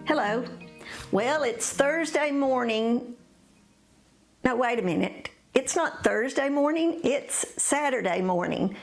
Hello. Well, it's Thursday morning. No, wait a minute. It's not Thursday morning, it's Saturday morning.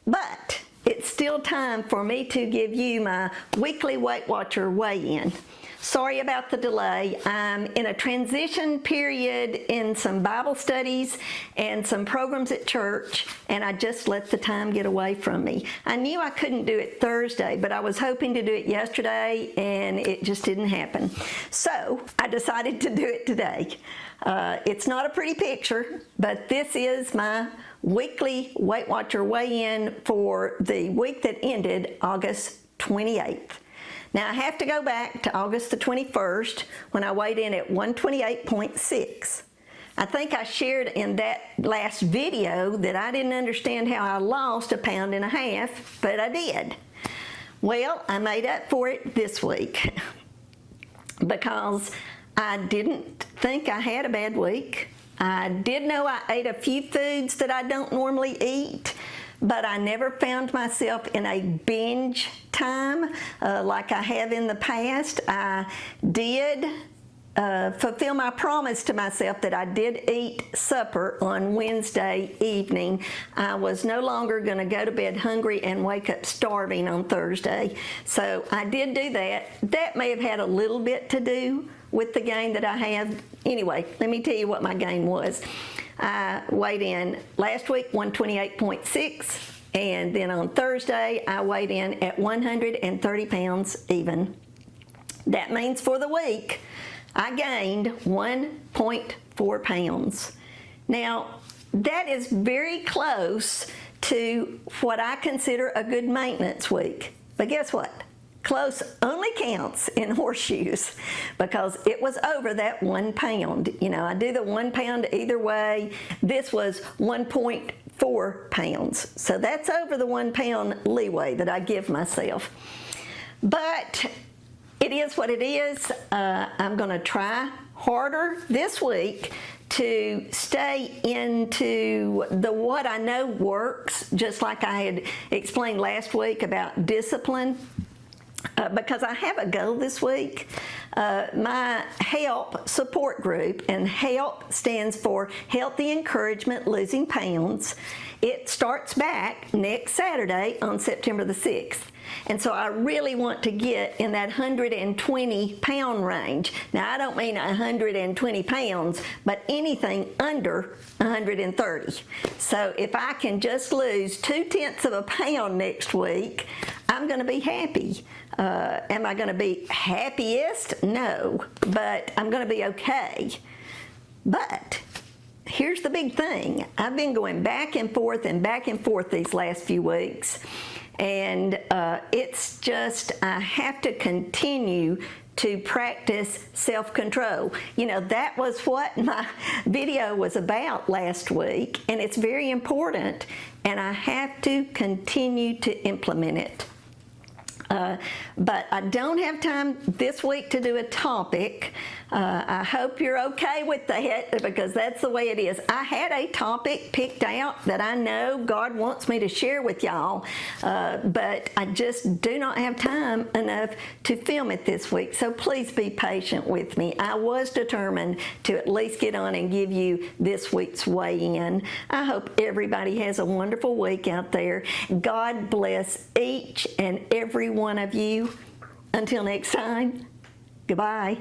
But it's still time for me to give you my weekly Weight Watcher weigh-in. Sorry about the delay. I'm in a transition period in some Bible studies and some programs at church, and I just let the time get away from me. I knew I couldn't do it Thursday, but I was hoping to do it yesterday, and it just didn't happen. So I decided to do it today. It's not a pretty picture, but this is my weekly Weight Watcher weigh-in for the week that ended August 28th. Now I have to go back to August the 21st when I weighed in at 128.6. I think I shared in that last video that I didn't understand how I lost 1.5 pounds, but I did. Well, I made up for it this week because I didn't think I had a bad week. I did know I ate a few foods that I don't normally eat, but I never found myself in a binge time like I have in the past. I did fulfill my promise to myself that I did eat supper on Wednesday evening. I was no longer going to go to bed hungry and wake up starving on Thursday. So I did do that. That may have had a little bit to do with the gain that I have. Anyway, let me tell you what my gain was. I weighed in last week 128.6, and then on Thursday I weighed in at 130 pounds even. That means for the week I gained 1.4 pounds. Now that is very close to what I consider a good maintenance week. But guess what? Close only counts in horseshoes because it was over that 1 pound. You know, I do the 1 pound either way. This was 1.4 pounds. So that's over the 1 pound leeway that I give myself. But it is what it is. I'm going to try harder this week to stay into what I know works, just like I had explained last week about discipline. Because I have a goal this week. My HELP support group, and HELP stands for Healthy Encouragement Losing Pounds. It starts back next Saturday on September the 6th. And so I really want to get in that 120 pound range. Now I don't mean 120 pounds, but anything under 130. So if I can just lose 0.2 of a pound next week, I'm going to be happy. Am I going to be happiest? No, but I'm going to be okay. But here's the big thing. I've been going back and forth these last few weeks. And it's just, I have to continue to practice self-control. You know, that was what my video was about last week, and it's very important, and I have to continue to implement it. But I don't have time this week to do a topic. I hope you're okay with that because that's the way it is. I had a topic picked out that I know God wants me to share with y'all, but I just do not have time enough to film it this week. So please be patient with me. I was determined to at least get on and give you this week's weigh-in. I hope everybody has a wonderful week out there. God bless each and every one of you. Until next time, goodbye.